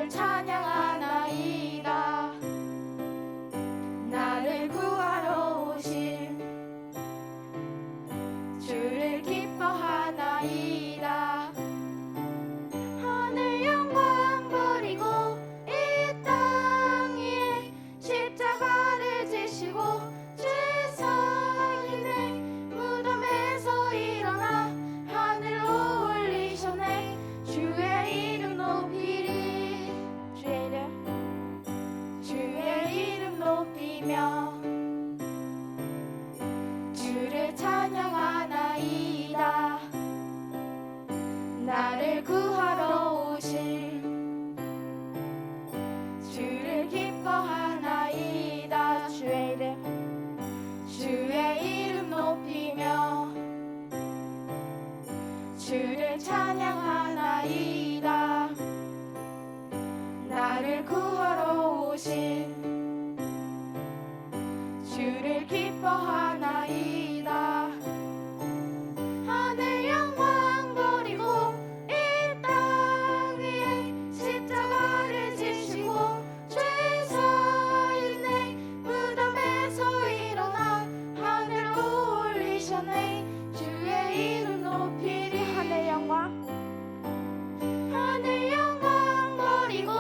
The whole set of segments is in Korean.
주를 찬양하나이다. 나를 구하러 오신 주를 기뻐하나이다. 하늘 영광 버리고 이 땅 위에 십자가를 지시고 죄사인의 무덤에서 일어나 하늘로 올리셨네. 주의 이름 높이리. 주의 이름 높이며 주를 찬양하나이다. 나를 구하러 오신 주를 기뻐하나이다. 주의 이름 높이며 주를 찬양하나이다. 나를 구하러 오신 주를 기뻐하나이다. 하늘 영광 버리고 이 땅 위에 십자가를 지시고 죄사인의 무덤에서 일어나 하늘로 올리셨네. 주의 이름 높이리. 하늘 영광 버리고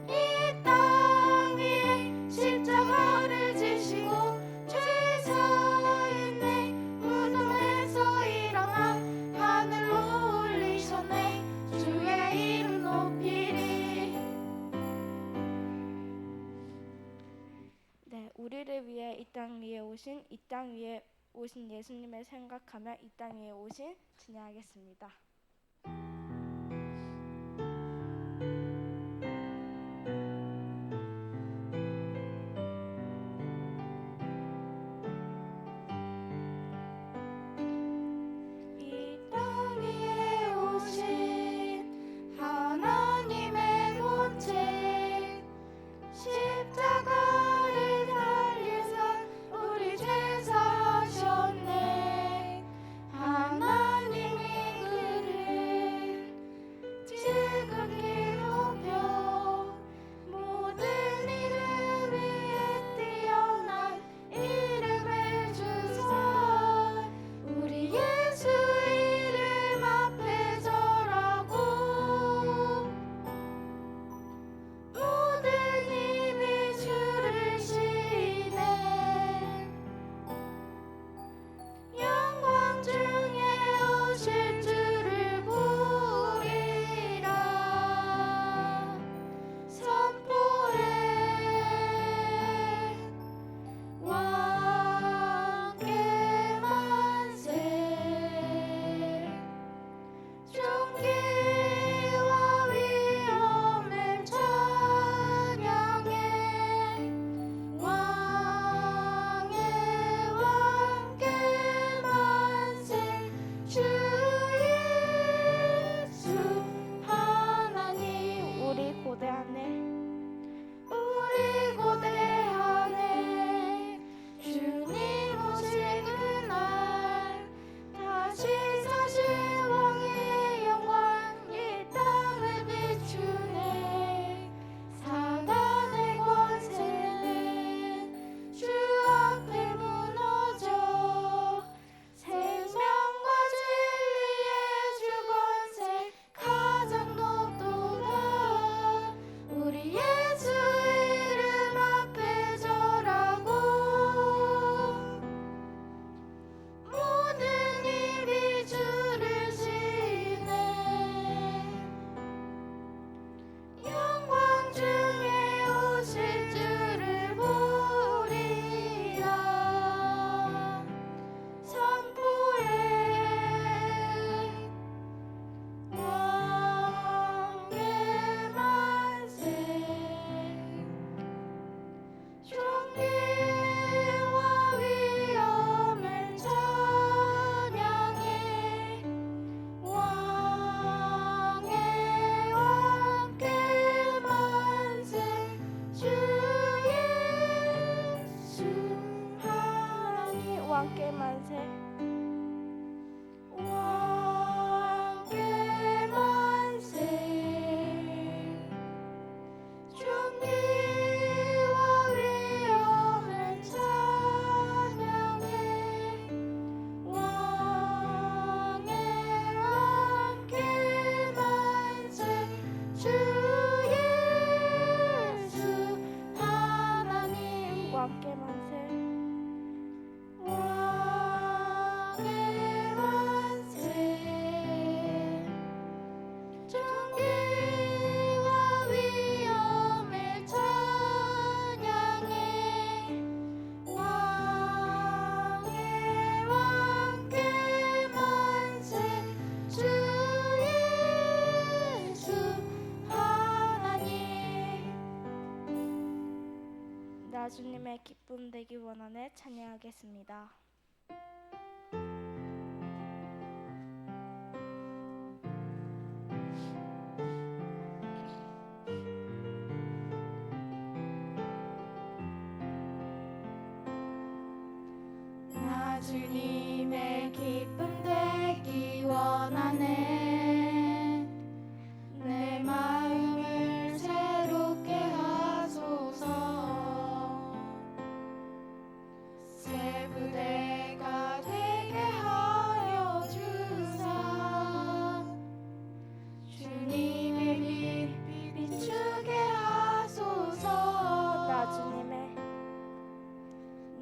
이 땅 위에 십자가를 지시고 죄사인의 무덤에서 일어나 하늘로 올리셨네. 주의 이름 높이리. 네, 우리를 위해 이 땅 위에 오신 예수님을 생각하며 이 땅 위에 오신 찬양하겠습니다. 이 땅 위에 오신 하나님의 본체 십자가를 달리사 우리 죄 사하셨네. 하나님이 그를 지극히 높여 모든 이름 위에 뛰어난 이름을 주사 우리 예수 이름 앞에 절하고 모든 힘이 주를 시네. 영광 중에 오실 주를 부리라. 선포해 왕께 만세. 존귀와 위엄을 찬양해. 왕의 왕께 만세. 주 예수 하나님 우리 고대하네. 주님 오실 그날 다시 사실 왕의 영광 이 땅을 비추네. 사단의 권세는 주 앞에 무너져 생명과 진리의 주 권세 가장 높도다. 우리 나 주님의 기쁨 되기 원하네 찬양하겠습니다. 나 주님의 기쁨 되기 원하네. 내 마음을 새롭게 하소서. 새 부대가 되게 하여 주사. 주님의 빛 비추게 하소서.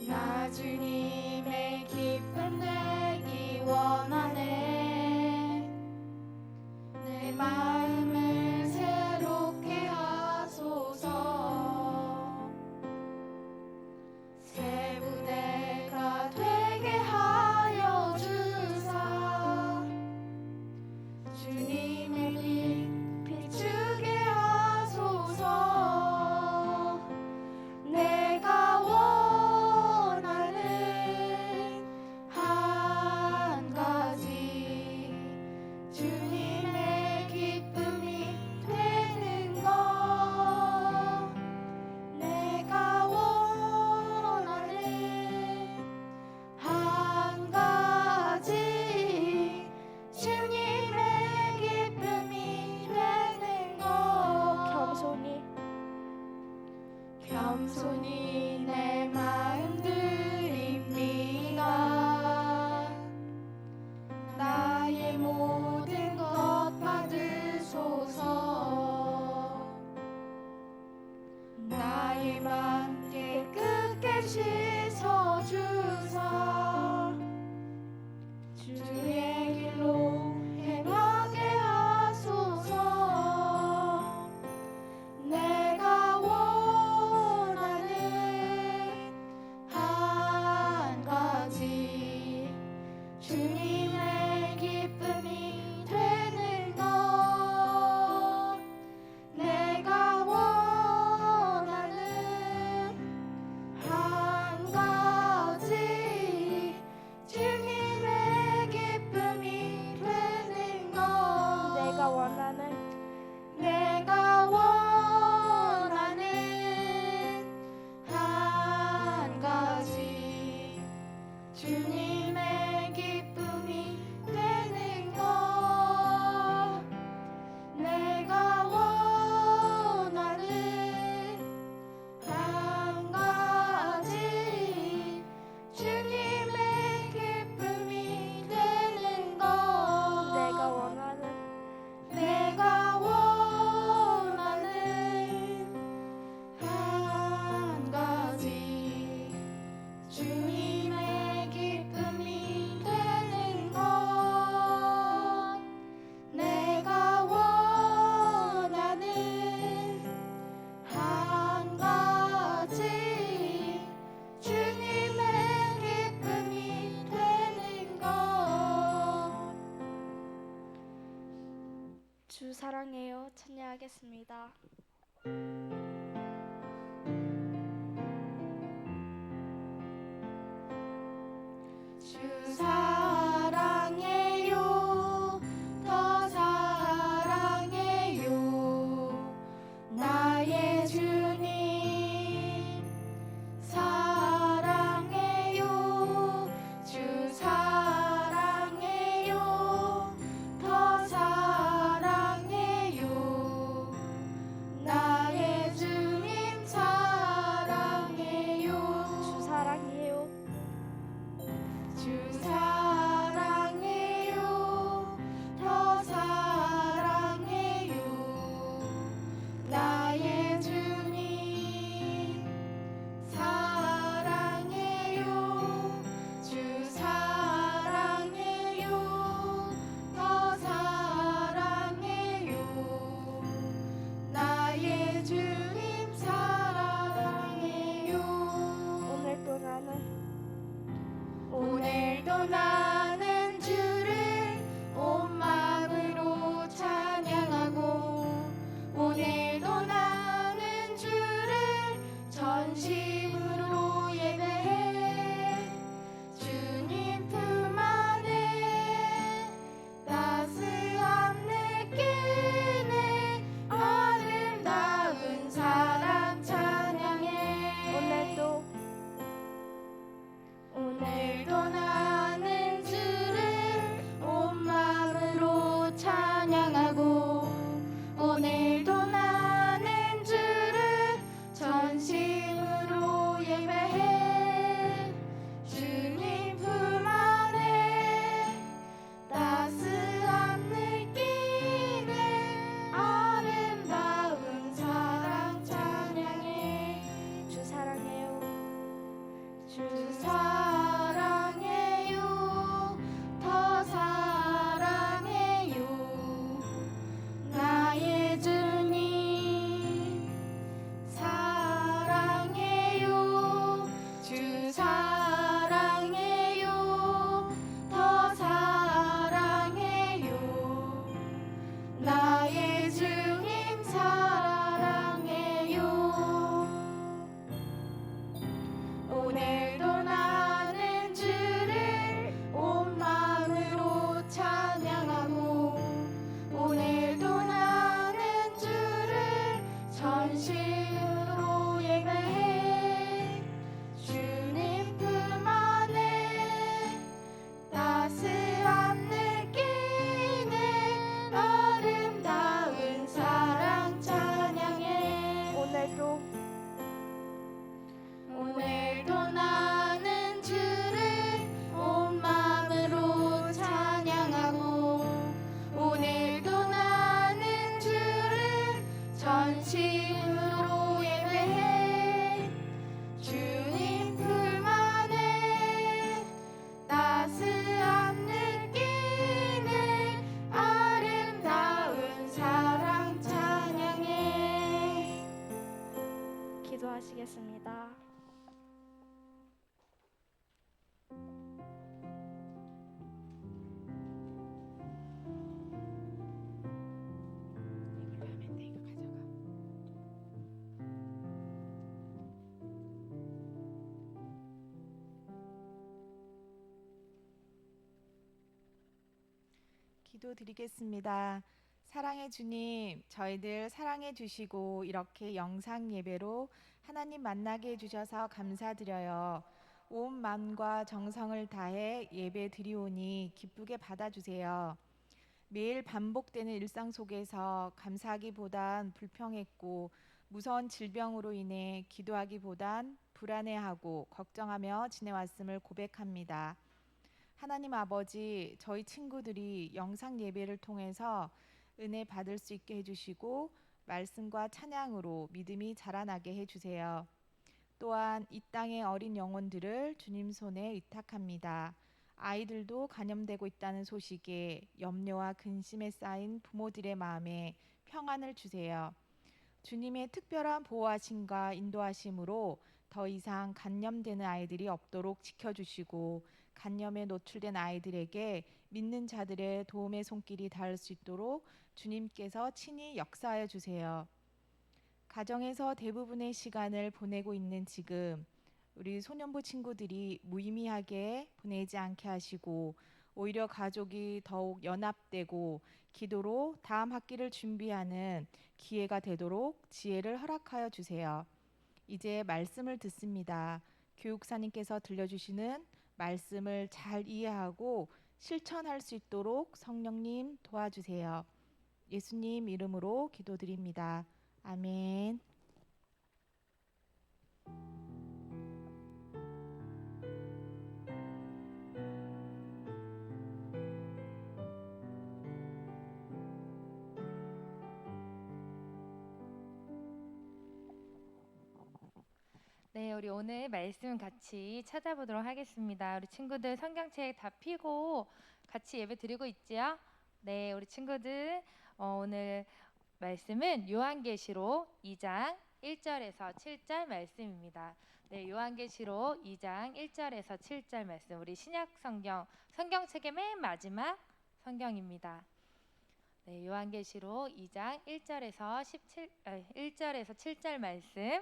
나 주님의 기쁨 되기 원하네. 내 마음을 새롭게 하소서. 새 부대가 되게 하여 주사. 주님의 빛 비추게 하소서. 내가 원하는 한 가지 주님의 기쁨이 되는 것. 내가 원하는 한 가지 주님의 기쁨이 되는 것. 겸손히 내 마음 드립니다. 나의 모든 것 받으소서. 나의 맘 깨끗게 씻어주사. 주의 길로 행하게 하소서. 내가 원하는 한 가지 주님의 기쁨이 되는 것. 내가 원하는 한 가지 주님의 기쁨이 되는 것. 내가 원하는 한 가지 주님의 기쁨이 되는 것. 내가 원하는 한 가지 주님의 기쁨이 되는 것. 내가 원하는 한 가지 주님의 기쁨이 되는 것. 내가 원하는 한 가지 주님의 기쁨이 되는 것. 주 사랑해요 찬양하겠습니다. 주 사랑해요. 더 사랑해요. 나의 주님 사랑해요. 주 사랑해요. 더 사랑해요. 나의 주님 사랑해요. 주 사랑해요. 주 사랑해요. 더 사랑해요. 나의 주님 사랑해요. 주 사랑해요. 더 사랑해요. 나의 주님 사랑해요. 오늘도 나는 주를 온 마음으로 찬양하고 오늘도 나는 주를 전심으로 전심으로 예배해 주님 품 안에 따스함 느끼는 아름다운 사랑 찬양해. 오늘도 나는 주를 온 마음으로 찬양하고 오늘도 나는 주를 전심으로 예배해 주님 품 안에 따스함 느끼는 아름다운 사랑 찬양해. 기도하시겠습니다. 기도드리겠습니다. 사랑의 주님, 저희들 사랑해 주시고 이렇게 영상 예배로 하나님 만나게 해주셔서 감사드려요. 온 마음과 정성을 다해 예배 드리오니 기쁘게 받아주세요. 매일 반복되는 일상 속에서 감사하기보단 불평했고 무서운 질병으로 인해 기도하기보단 불안해하고 걱정하며 지내왔음을 고백합니다. 하나님 아버지, 저희 친구들이 영상 예배를 통해서 은혜 받을 수 있게 해주시고 말씀과 찬양으로 믿음이 자라나게 해주세요. 또한 이 땅의 어린 영혼들을 주님 손에 의탁합니다. 아이들도 감염되고 있다는 소식에 염려와 근심에 쌓인 부모들의 마음에 평안을 주세요. 주님의 특별한 보호하심과 인도하심으로 더 이상 감염되는 아이들이 없도록 지켜주시고 감염에 노출된 아이들에게 믿는 자들의 도움의 손길이 닿을 수 있도록 주님께서 친히 역사하여 주세요. 가정에서 대부분의 시간을 보내고 있는 지금 우리 소년부 친구들이 무의미하게 보내지 않게 하시고 오히려 가족이 더욱 연합되고 기도로 다음 학기를 준비하는 기회가 되도록 지혜를 허락하여 주세요. 이제 말씀을 듣습니다. 교육사님께서 들려주시는 말씀을 잘 이해하고 실천할 수 있도록 성령님 도와주세요. 예수님 이름으로 기도드립니다. 아멘. 네, 우리 오늘 말씀 같이 찾아보도록 하겠습니다. 우리 친구들 성경책 다 펴고 같이 예배 드리고 있지요? 네, 우리 친구들 오늘 말씀은 요한계시록 2장 1절에서 7절 말씀입니다. 네, 요한계시록 2장 1절에서 7절 말씀. 우리 신약 성경책의 맨 마지막 성경입니다. 네, 요한계시록 2장 1절에서 7절 말씀.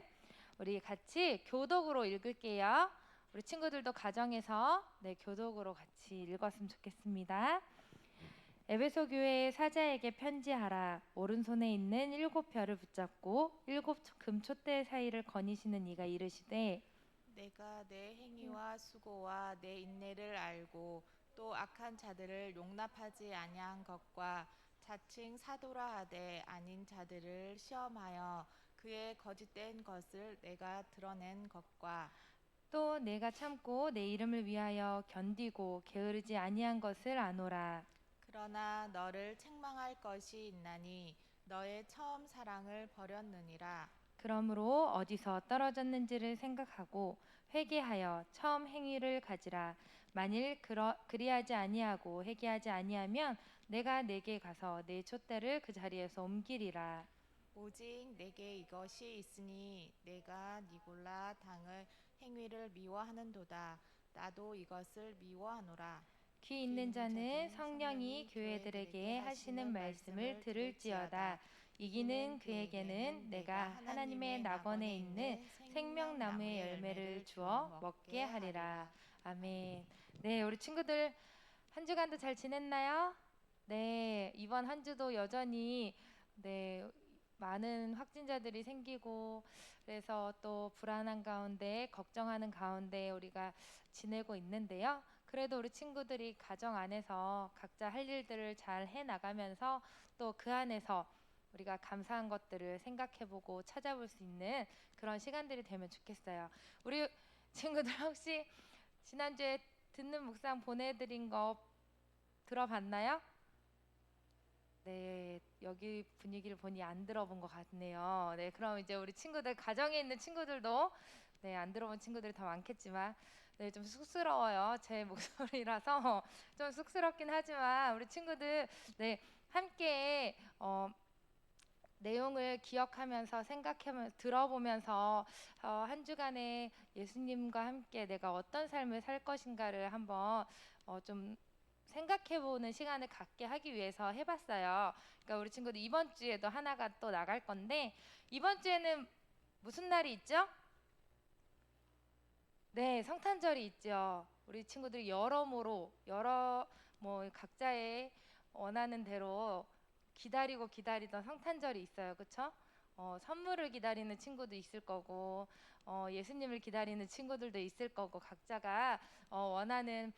우리 같이 교독으로 읽을게요. 우리 친구들도 가정에서 교독으로 같이 읽었으면 좋겠습니다. 에베소 교회의 사자에게 편지하라. 오른손에 있는 7별을 붙잡고 7 금촛대 사이를 거니시는 이가 이르시되 내가 내 행위와 수고와 내 인내를 알고 또 악한 자들을 용납하지 아니한 것과 자칭 사도라 하되 아닌 자들을 시험하여 그의 거짓된 것을 내가 드러낸 것과 또 내가 참고 내 이름을 위하여 견디고 게으르지 아니한 것을 아노라. 그러나 너를 책망할 것이 있나니 너의 처음 사랑을 버렸느니라. 그러므로 어디서 떨어졌는지를 생각하고 회개하여 처음 행위를 가지라. 만일 그리하지 아니하고 회개하지 아니하면 내가 내게 가서 내 촛대를 그 자리에서 옮기리라. 오직 내게 이것이 있으니 내가 니골라 당의 행위를 미워하는도다. 나도 이것을 미워하노라. 귀 있는 자는 성령이 교회들에게 하시는 말씀을 들을지어다. 이기는 그에게는 내가 하나님의 낙원에 있는 생명나무의 열매를 주어 먹게 하리라. 아멘. 네, 우리 친구들 한 주간도 잘 지냈나요? 네, 이번 한 주도 여전히 많은 확진자들이 생기고 그래서 또 불안한 가운데 걱정하는 가운데 우리가 지내고 있는데요. 그래도 우리 친구들이 가정 안에서 각자 할 일들을 잘 해나가면서 또 그 안에서 우리가 감사한 것들을 생각해보고 찾아볼 수 있는 그런 시간들이 되면 좋겠어요. 우리 친구들 혹시 지난주에 듣는 묵상 보내드린 거 들어봤나요? 네, 여기 분위기를 보니 안 들어본 것 같네요. 네, 그럼 이제 우리 친구들, 가정에 있는 친구들도 네, 안 들어본 친구들이 더 많겠지만 네, 좀 쑥스러워요. 제 목소리라서 좀 쑥스럽긴 하지만 우리 친구들 네, 함께 내용을 기억하면서 생각하면서 들어보면서 한 주간에 예수님과 함께 내가 어떤 삶을 살 것인가를 한번 좀 생각해보는 시간을 갖게 하기 위해서 해봤어요. 그러니까 우리 친구들 이번 주에도 하나가 또 나갈 건데 이번 주에는 무슨 날이 있죠? 네, 성탄절이 있죠. 우리 친구들이 여러모로 뭐 각자의 원하는 대로 기다리고 기다리던 성탄절이 있어요. 그렇죠? 선물을 기다리는 친구도 있을 거고 예수님을 기다리는 친구들도 있을 거고 각자가 원하는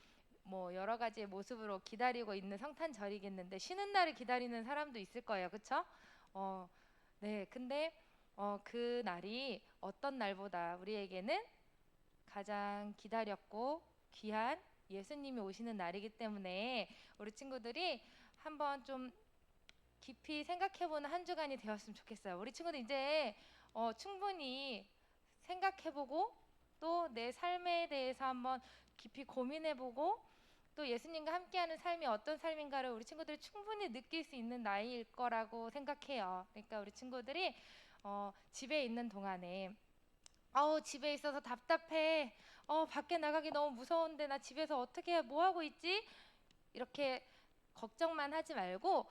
뭐 여러 가지의 모습으로 기다리고 있는 성탄절이겠는데 쉬는 날을 기다리는 사람도 있을 거예요. 그렇죠? 네. 근데 그 날이 어떤 날보다 우리에게는 가장 기다렸고 귀한 예수님이 오시는 날이기 때문에 우리 친구들이 한번 좀 깊이 생각해보는 한 주간이 되었으면 좋겠어요. 우리 친구들 이제 충분히 생각해보고 또 내 삶에 대해서 한번 깊이 고민해보고 또 예수님과 함께하는 삶이 어떤 삶인가를 우리 친구들이 충분히 느낄 수 있는 나이일 거라고 생각해요. 그러니까 우리 친구들이 집에 있는 동안에 집에 있어서 답답해. 밖에 나가기 너무 무서운데 나 집에서 어떻게 뭐 하고 있지? 이렇게 걱정만 하지 말고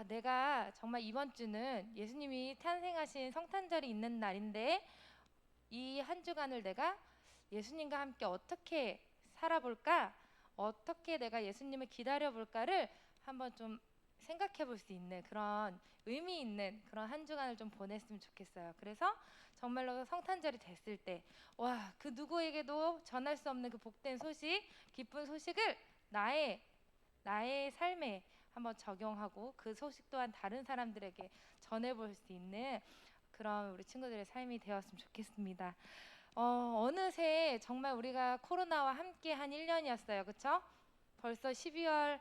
내가 정말 이번 주는 예수님이 탄생하신 성탄절이 있는 날인데 이 한 주간을 내가 예수님과 함께 어떻게 살아볼까? 어떻게 내가 예수님을 기다려볼까를 한번 좀 생각해 볼 수 있는 그런 의미 있는 그런 한 주간을 좀 보냈으면 좋겠어요. 그래서 정말로 성탄절이 됐을 때 그 누구에게도 전할 수 없는 그 복된 소식, 기쁜 소식을 나의 삶에 한번 적용하고 그 소식 또한 다른 사람들에게 전해볼 수 있는 그런 우리 친구들의 삶이 되었으면 좋겠습니다. 어느새 정말 우리가 코로나와 함께 한 1년이었어요. 그렇죠? 벌써 12월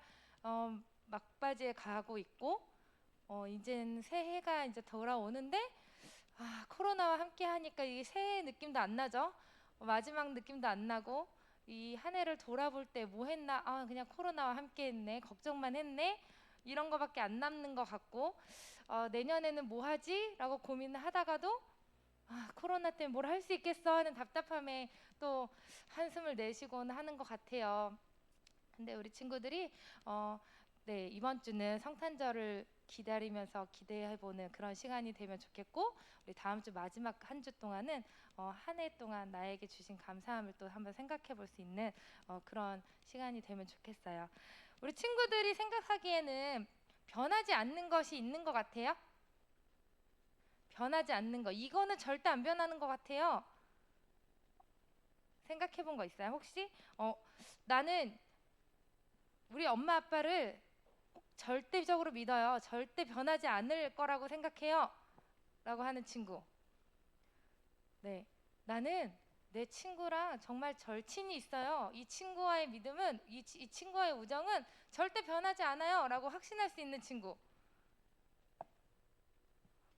막바지에 가고 있고 이젠 새해가 이제 돌아오는데 코로나와 함께 하니까 이 새해 느낌도 안 나죠? 마지막 느낌도 안 나고 이 한 해를 돌아볼 때 뭐 했나? 그냥 코로나와 함께 했네. 걱정만 했네. 이런 거밖에 안 남는 것 같고 내년에는 뭐 하지? 라고 고민을 하다가도 코로나 때문에 뭘 할 수 있겠어 하는 답답함에 또 한숨을 내쉬곤 하는 것 같아요. 근데 우리 친구들이 네, 이번 주는 성탄절을 기다리면서 기대해보는 그런 시간이 되면 좋겠고 우리 다음 주 마지막 한 주 동안은 한 해 동안 나에게 주신 감사함을 또 한번 생각해 볼 수 있는 그런 시간이 되면 좋겠어요. 우리 친구들이 생각하기에는 변하지 않는 것이 있는 것 같아요. 변하지 않는 거 이거는 절대 안 변하는 것 같아요. 생각해 본 거 있어요? 혹시 나는 우리 엄마 아빠를 절대적으로 믿어요. 절대 변하지 않을 거라고 생각해요. 라고 하는 친구. 네, 나는 내 친구랑 정말 절친이 있어요. 이 친구와의 믿음은 이 친구와의 우정은 절대 변하지 않아요. 라고 확신할 수 있는 친구.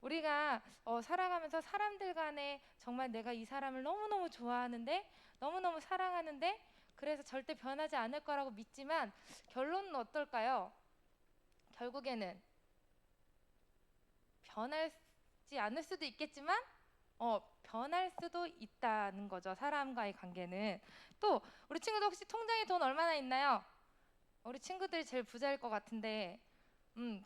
우리가 살아가면서 사람들 간에 정말 내가 이 사람을 너무너무 좋아하는데 너무너무 사랑하는데 그래서 절대 변하지 않을 거라고 믿지만 결론은 어떨까요? 결국에는 변하지 않을 수도 있겠지만 변할 수도 있다는 거죠. 사람과의 관계는. 또 우리 친구들 혹시 통장에 돈 얼마나 있나요? 우리 친구들이 제일 부자일 것 같은데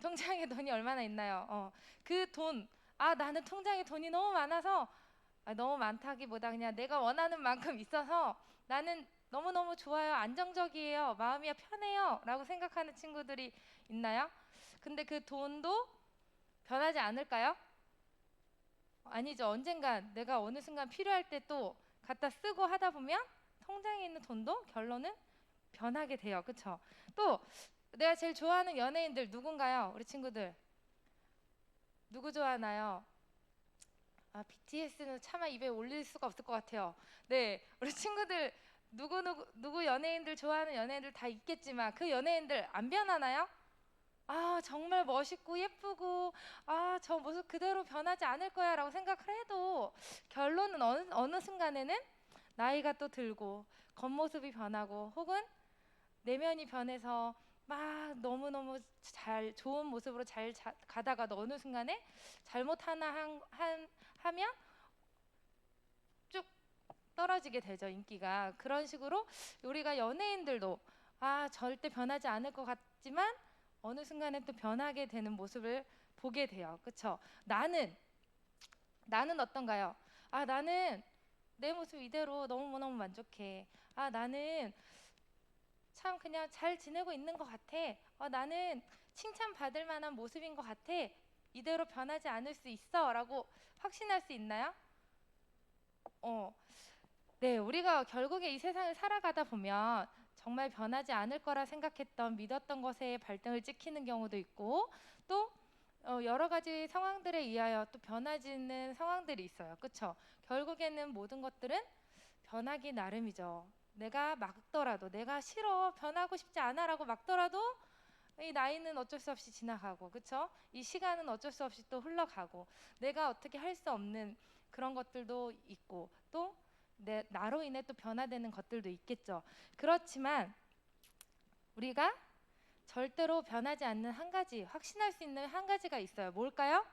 통장에 돈이 얼마나 있나요? 그 돈, 나는 통장에 돈이 너무 많아서 너무 많다기보다 그냥 내가 원하는 만큼 있어서 나는 너무너무 좋아요. 안정적이에요. 마음이 편해요. 라고 생각하는 친구들이 있나요? 근데 그 돈도 변하지 않을까요? 아니죠. 언젠간 내가 어느 순간 필요할 때 또 갖다 쓰고 하다 보면 통장에 있는 돈도 결론은 변하게 돼요. 그쵸? 또 내가 제일 좋아하는 연예인들 누군가요? 우리 친구들 누구 좋아하나요? 아, BTS는 차마 입에 올릴 수가 없을 것 같아요. 네, 우리 친구들 누구 연예인들 좋아하는 연예인들 다 있겠지만 그 연예인들 안 변하나요? 아, 정말 멋있고 예쁘고 아, 저 모습 그대로 변하지 않을 거야라고 생각을 해도 결론은 어느 순간에는 나이가 또 들고 겉모습이 변하고 혹은 내면이 변해서 막 너무너무 잘 좋은 모습으로 가다가 어느 순간에 잘못 하나 하면 쭉 떨어지게 되죠, 인기가. 그런 식으로 우리가 연예인들도 아, 절대 변하지 않을 것 같지만 어느 순간에 또 변하게 되는 모습을 보게 돼요. 그렇죠? 나는 어떤가요? 아, 나는 내 모습 이대로 너무너무 만족해. 아, 나는 참 그냥 잘 지내고 있는 것 같아. 나는 칭찬받을 만한 모습인 것 같아. 이대로 변하지 않을 수 있어 라고 확신할 수 있나요? 네, 우리가 결국에 이 세상을 살아가다 보면 정말 변하지 않을 거라 생각했던 믿었던 것에 발등을 찍히는 경우도 있고 또 여러 가지 상황들에 의하여 또 변하지는 상황들이 있어요. 그렇죠? 결국에는 모든 것들은 변하기 나름이죠. 내가 막더라도 내가 싫어 변하고 싶지 않아라고 막더라도 이 나이는 어쩔 수 없이 지나가고 그렇죠? 이 시간은 어쩔 수 없이 또 흘러가고 내가 어떻게 할 수 없는 그런 것들도 있고 또 나로 인해 또 변화되는 것들도 있겠죠. 그렇지만 우리가 절대로 변하지 않는 한 가지, 확신할 수 있는 한 가지가 있어요. 뭘까요?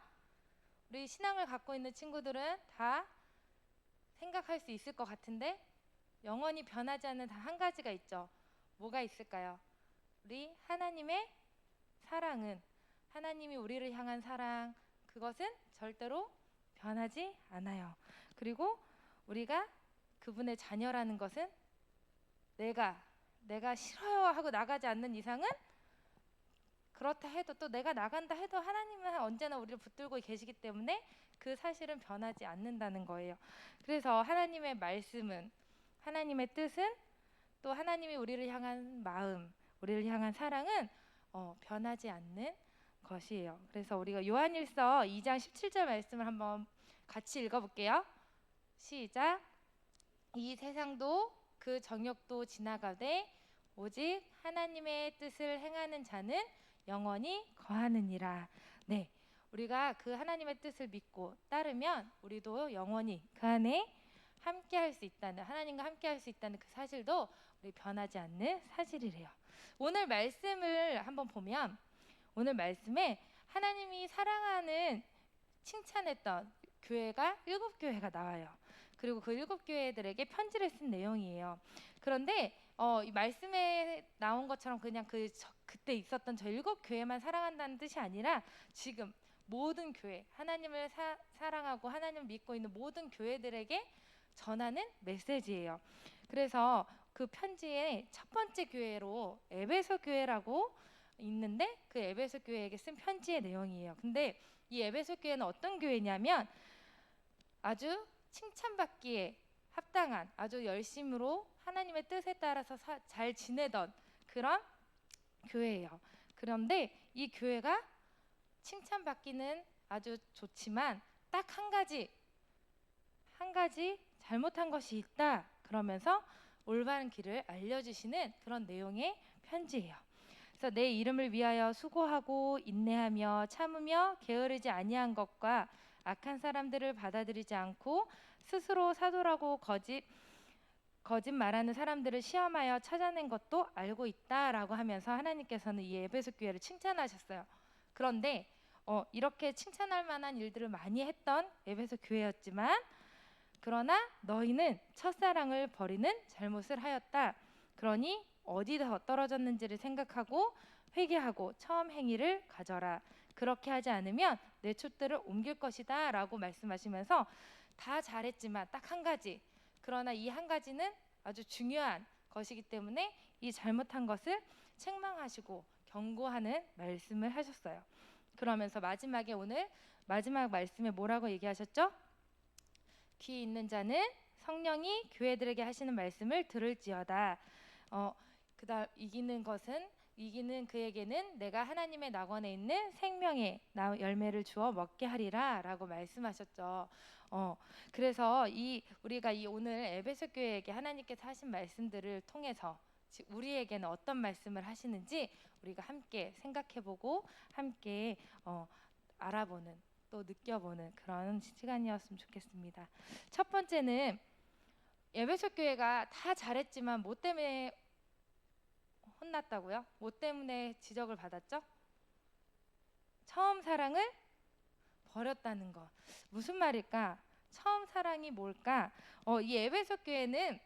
우리 신앙을 갖고 있는 친구들은 다 생각할 수 있을 것 같은데 영원히 변하지 않는 단 한 가지가 있죠. 뭐가 있을까요? 우리 하나님의 사랑은 하나님이 우리를 향한 사랑 그것은 절대로 변하지 않아요. 그리고 우리가 그분의 자녀라는 것은 내가 싫어요 하고 나가지 않는 이상은 그렇다 해도 또 내가 나간다 해도 하나님은 언제나 우리를 붙들고 계시기 때문에 그 사실은 변하지 않는다는 거예요. 그래서 하나님의 말씀은 하나님의 뜻은 또 하나님이 우리를 향한 마음, 우리를 향한 사랑은 변하지 않는 것이에요. 그래서 우리가 요한일서 2장 17절 말씀을 한번 같이 읽어볼게요. 시작. 이 세상도 그 정욕도 지나가되 오직 하나님의 뜻을 행하는 자는 영원히 거하느니라. 네, 우리가 그 하나님의 뜻을 믿고 따르면 우리도 영원히 그 안에 함께할 수 있다는 하나님과 함께할 수 있다는 그 사실도 우리 변하지 않는 사실이래요. 오늘 말씀을 한번 보면 오늘 말씀에 하나님이 사랑하는 칭찬했던 교회가 7교회가 나와요. 그리고 그 7교회들에게 편지를 쓴 내용이에요. 그런데 이 말씀에 나온 것처럼 그냥 그때 있었던 저 7교회만 사랑한다는 뜻이 아니라 지금 모든 교회, 하나님을 사랑하고 하나님을 믿고 있는 모든 교회들에게 전하는 메시지예요. 그래서 그 편지의 첫 번째 교회로 에베소 교회라고 있는데 그 에베소 교회에게 쓴 편지의 내용이에요. 근데 이 에베소 교회는 어떤 교회냐면 아주 칭찬받기에 합당한 아주 열심으로 하나님의 뜻에 따라서 잘 지내던 그런 교회예요. 그런데 이 교회가 칭찬받기는 아주 좋지만 딱 한 가지 잘못한 것이 있다 그러면서 올바른 길을 알려주시는 그런 내용의 편지예요. 그래서 내 이름을 위하여 수고하고 인내하며 참으며 게으르지 아니한 것과 악한 사람들을 받아들이지 않고 스스로 사도라고 거짓 말하는 사람들을 시험하여 찾아낸 것도 알고 있다라고 하면서 하나님께서는 이 에베소 교회를 칭찬하셨어요. 그런데 이렇게 칭찬할 만한 일들을 많이 했던 에베소 교회였지만 그러나 너희는 첫사랑을 버리는 잘못을 하였다. 그러니 어디서 떨어졌는지를 생각하고 회개하고 처음 행위를 가져라. 그렇게 하지 않으면 내 촛대를 옮길 것이다 라고 말씀하시면서 다 잘했지만 딱 한 가지 그러나 이 한 가지는 아주 중요한 것이기 때문에 이 잘못한 것을 책망하시고 경고하는 말씀을 하셨어요. 그러면서 마지막에 오늘 마지막 말씀에 뭐라고 얘기하셨죠? 귀 있는 자는 성령이 교회들에게 하시는 말씀을 들을지어다. 그다음 이기는 그에게는 내가 하나님의 낙원에 있는 생명의 열매를 주어 먹게 하리라라고 말씀하셨죠. 그래서 우리가 오늘 에베소 교회에게 하나님께서 하신 말씀들을 통해서 우리에게는 어떤 말씀을 하시는지 우리가 함께 생각해보고 함께 알아보는 또 느껴보는 그런 시간이었으면 좋겠습니다. 첫 번째는 에베소 교회가 다 잘했지만 뭐 때문에 혼났다고요? 뭐 때문에 지적을 받았죠? 처음 사랑을 버렸다는 거. 무슨 말일까? 처음 사랑이 뭘까? 이 에베소 교회는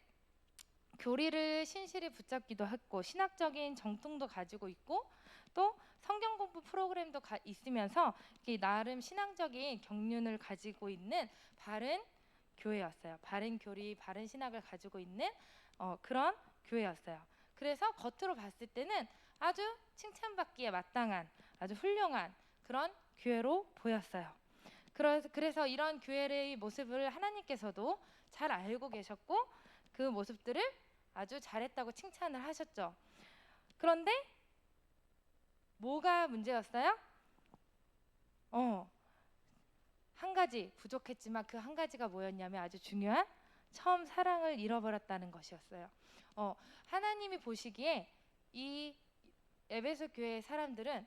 교리를 신실히 붙잡기도 했고 신학적인 정통도 가지고 있고 또 성경 공부 프로그램도 있으면서 나름 신앙적인 경륜을 가지고 있는 바른 교회였어요. 바른 교리, 바른 신학을 가지고 있는 그런 교회였어요. 그래서 겉으로 봤을 때는 아주 칭찬받기에 마땅한 아주 훌륭한 그런 교회로 보였어요. 그래서 이런 교회의 모습을 하나님께서도 잘 알고 계셨고 그 모습들을 아주 잘했다고 칭찬을 하셨죠. 그런데 뭐가 문제였어요? 한 가지 부족했지만 그 한 가지가 뭐였냐면 아주 중요한 처음 사랑을 잃어버렸다는 것이었어요. 하나님이 보시기에 이 에베소 교회의 사람들은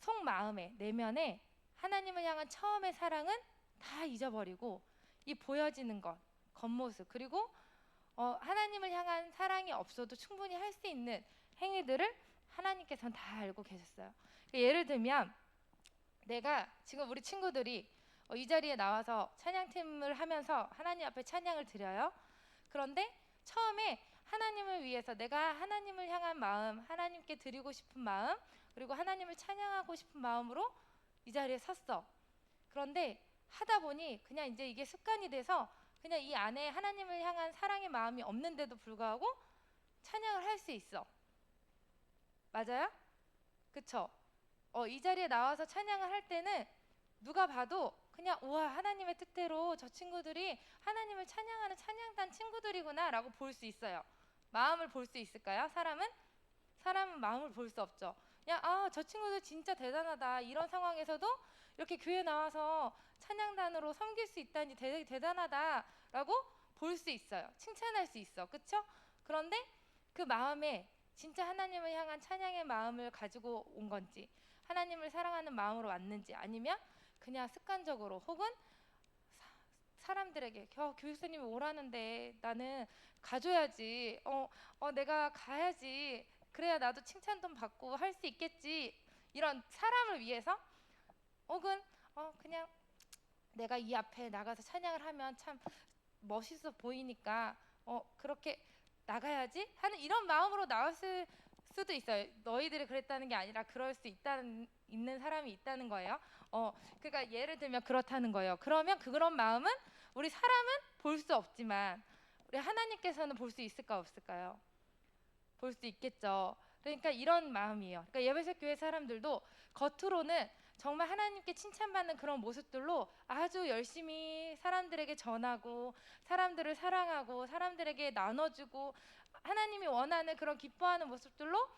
속마음에 내면에 하나님을 향한 처음의 사랑은 다 잊어버리고 이 보여지는 것, 겉모습 그리고 하나님을 향한 사랑이 없어도 충분히 할 수 있는 행위들을 하나님께서는 다 알고 계셨어요. 예를 들면 내가 지금 우리 친구들이 이 자리에 나와서 찬양팀을 하면서 하나님 앞에 찬양을 드려요. 그런데 처음에 하나님을 위해서 내가 하나님을 향한 마음, 하나님께 드리고 싶은 마음, 그리고 하나님을 찬양하고 싶은 마음으로 이 자리에 섰어. 그런데 하다 보니 그냥 이제 이게 습관이 돼서 그냥 이 안에 하나님을 향한 사랑의 마음이 없는데도 불구하고 찬양을 할 수 있어. 맞아요? 그쵸? 이 자리에 나와서 찬양을 할 때는 누가 봐도 그냥 우와 하나님의 뜻대로 저 친구들이 하나님을 찬양하는 찬양단 친구들이구나 라고 볼 수 있어요. 마음을 볼 수 있을까요? 사람은 마음을 볼 수 없죠. 그냥 저 친구들 진짜 대단하다. 이런 상황에서도 이렇게 교회 나와서 찬양단으로 섬길 수 있다니 되게 대단하다 라고 볼 수 있어요. 칭찬할 수 있어. 그쵸? 그런데 그 마음에 진짜 하나님을 향한 찬양의 마음을 가지고 온 건지 하나님을 사랑하는 마음으로 왔는지 아니면 그냥 습관적으로 혹은 사람들에게 교육사님이 오라는데 나는 가줘야지 내가 가야지 그래야 나도 칭찬도 받고 할 수 있겠지 이런 사람을 위해서 혹은 그냥 내가 이 앞에 나가서 찬양을 하면 참 멋있어 보이니까 그렇게 나가야지 하는 이런 마음으로 나왔을 수도 있어요. 너희들이 그랬다는 게 아니라 그럴 수 있는 사람이 있다는 거예요. 그러니까 예를 들면 그렇다는 거예요. 그러면 그런 마음은 우리 사람은 볼 수 없지만 우리 하나님께서는 볼 수 있을까 없을까요? 볼 수 있겠죠. 그러니까 이런 마음이에요. 그러니까 예배석 교회 사람들도 겉으로는 정말 하나님께 칭찬받는 그런 모습들로 아주 열심히 사람들에게 전하고 사람들을 사랑하고 사람들에게 나눠주고 하나님이 원하는 그런 기뻐하는 모습들로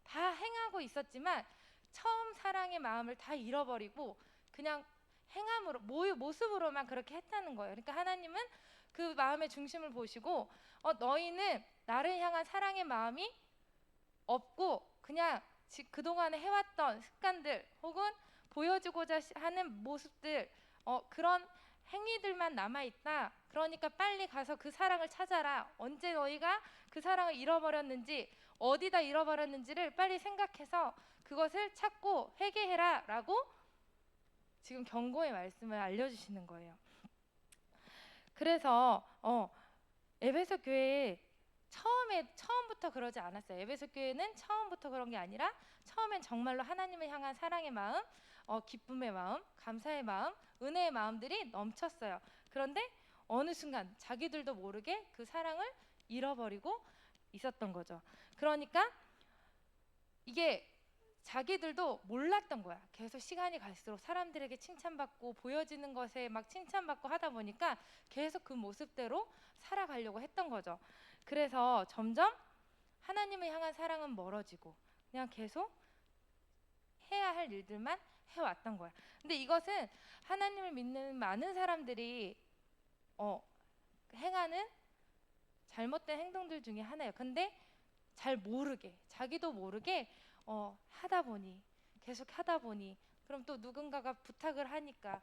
다 행하고 있었지만 처음 사랑의 마음을 다 잃어버리고 그냥 행함으로 모습으로만 그렇게 했다는 거예요. 그러니까 하나님은 그 마음의 중심을 보시고 너희는 나를 향한 사랑의 마음이 없고 그냥 그동안에 해왔던 습관들 혹은 보여주고자 하는 모습들 그런 행위들만 남아있다. 그러니까 빨리 가서 그 사랑을 찾아라. 언제 너희가 그 사랑을 잃어버렸는지 어디다 잃어버렸는지를 빨리 생각해서 그것을 찾고 회개해라 라고 지금 경고의 말씀을 알려주시는 거예요. 그래서 에베소 교회에 처음부터 그러지 않았어요. 에베소 교회는 처음부터 그런 게 아니라 처음엔 정말로 하나님을 향한 사랑의 마음, 기쁨의 마음, 감사의 마음, 은혜의 마음들이 넘쳤어요. 그런데 어느 순간 자기들도 모르게 그 사랑을 잃어버리고 있었던 거죠. 그러니까 이게 자기들도 몰랐던 거야. 계속 시간이 갈수록 사람들에게 칭찬받고 보여지는 것에 막 칭찬받고 하다 보니까 계속 그 모습대로 살아가려고 했던 거죠. 그래서 점점 하나님을 향한 사랑은 멀어지고 그냥 계속 해야 할 일들만 해왔던 거야. 근데 이것은 하나님을 믿는 많은 사람들이 행하는 잘못된 행동들 중에 하나예요. 근데 잘 모르게, 자기도 모르게 하다 보니, 계속 하다 보니, 그럼 또 누군가가 부탁을 하니까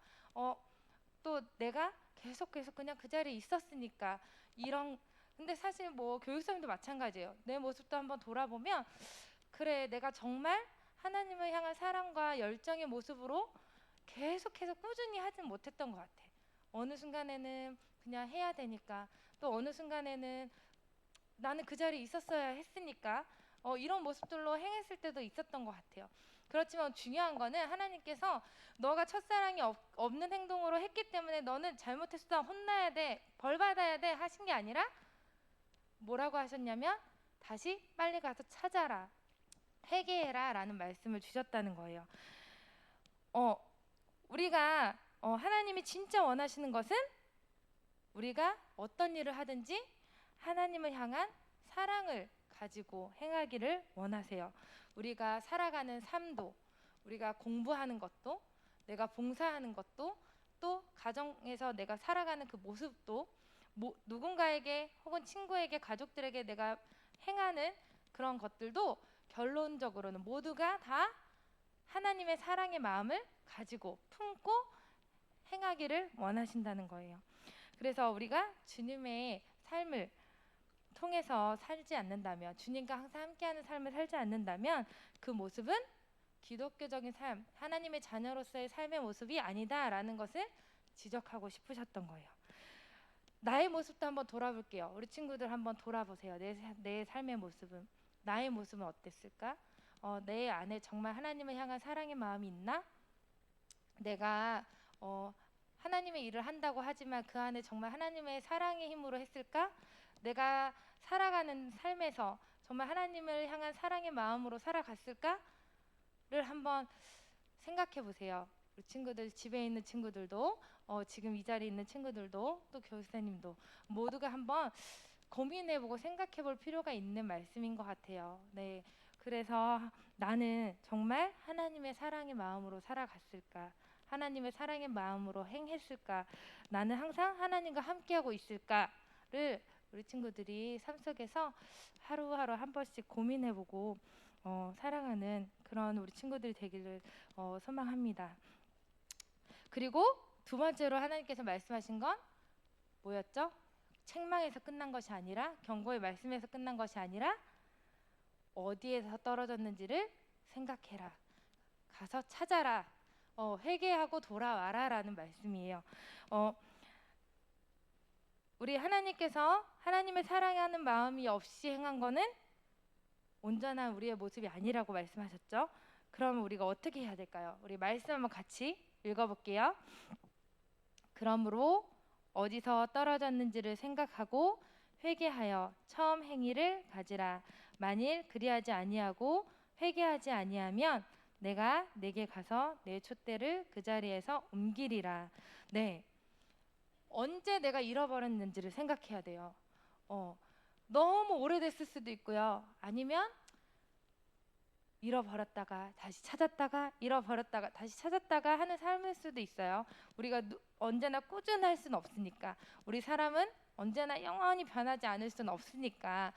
또 내가 계속 그냥 그 자리에 있었으니까 이런. 근데 사실 뭐 교육생도 마찬가지예요. 내 모습도 한번 돌아보면 그래, 내가 정말 하나님을 향한 사랑과 열정의 모습으로 계속해서 꾸준히 하진 못했던 것 같아. 어느 순간에는 그냥 해야 되니까, 또 어느 순간에는 나는 그 자리에 있었어야 했으니까 이런 모습들로 행했을 때도 있었던 것 같아요. 그렇지만 중요한 거는 하나님께서 너가 첫사랑이 없는 행동으로 했기 때문에 너는 잘못했어, 혼나야 돼, 벌 받아야 돼 하신 게 아니라 뭐라고 하셨냐면 다시 빨리 가서 찾아라, 회개해라 라는 말씀을 주셨다는 거예요. 우리가 하나님이 진짜 원하시는 것은 우리가 어떤 일을 하든지 하나님을 향한 사랑을 가지고 행하기를 원하세요. 우리가 살아가는 삶도, 우리가 공부하는 것도, 내가 봉사하는 것도, 또 가정에서 내가 살아가는 그 모습도, 누군가에게 혹은 친구에게, 가족들에게 내가 행하는 그런 것들도 결론적으로는 모두가 다 하나님의 사랑의 마음을 가지고 품고 행하기를 원하신다는 거예요. 그래서 우리가 주님의 삶을 통해서 살지 않는다면, 주님과 항상 함께하는 삶을 살지 않는다면 그 모습은 기독교적인 삶, 하나님의 자녀로서의 삶의 모습이 아니다라는 것을 지적하고 싶으셨던 거예요. 나의 모습도 한번 돌아볼게요. 우리 친구들 한번 돌아보세요. 내 삶의 모습은, 나의 모습은 어땠을까? 내 안에 정말 하나님을 향한 사랑의 마음이 있나? 내가 하나님의 일을 한다고 하지만 그 안에 정말 하나님의 사랑의 힘으로 했을까? 내가 살아가는 삶에서 정말 하나님을 향한 사랑의 마음으로 살아갔을까를 한번 생각해 보세요. 우리 친구들, 집에 있는 친구들도, 지금 이 자리에 있는 친구들도, 또 교사님도 모두가 한번 고민해보고 생각해볼 필요가 있는 말씀인 것 같아요. 네, 그래서 나는 정말 하나님의 사랑의 마음으로 살아갔을까? 하나님의 사랑의 마음으로 행했을까? 나는 항상 하나님과 함께하고 있을까를 우리 친구들이 삶 속에서 하루하루 한 번씩 고민해보고 살아가는 그런 우리 친구들이 되기를 소망합니다. 그리고 두 번째로 하나님께서 말씀하신 건 뭐였죠? 책망에서 끝난 것이 아니라, 경고의 말씀에서 끝난 것이 아니라 어디에서 떨어졌는지를 생각해라, 가서 찾아라, 회개하고 돌아와라 라는 말씀이에요. 우리 하나님께서 하나님을 사랑하는 마음이 없이 행한 거는 온전한 우리의 모습이 아니라고 말씀하셨죠. 그럼 우리가 어떻게 해야 될까요? 우리 말씀 한번 같이 읽어볼게요. 그러므로 어디서 떨어졌는지를 생각하고 회개하여 처음 행위를 가지라. 만일 그리하지 아니하고 회개하지 아니하면 내가 내게 가서 내 촛대를 그 자리에서 옮기리라. 네, 언제 내가 잃어버렸는지를 생각해야 돼요. 너무 오래됐을 수도 있고요. 아니면 잃어버렸다가 다시 찾았다가, 잃어버렸다가 다시 찾았다가 하는 삶일 수도 있어요. 우리가 언제나 꾸준할 수는 없으니까, 우리 사람은 언제나 영원히 변하지 않을 수는 없으니까,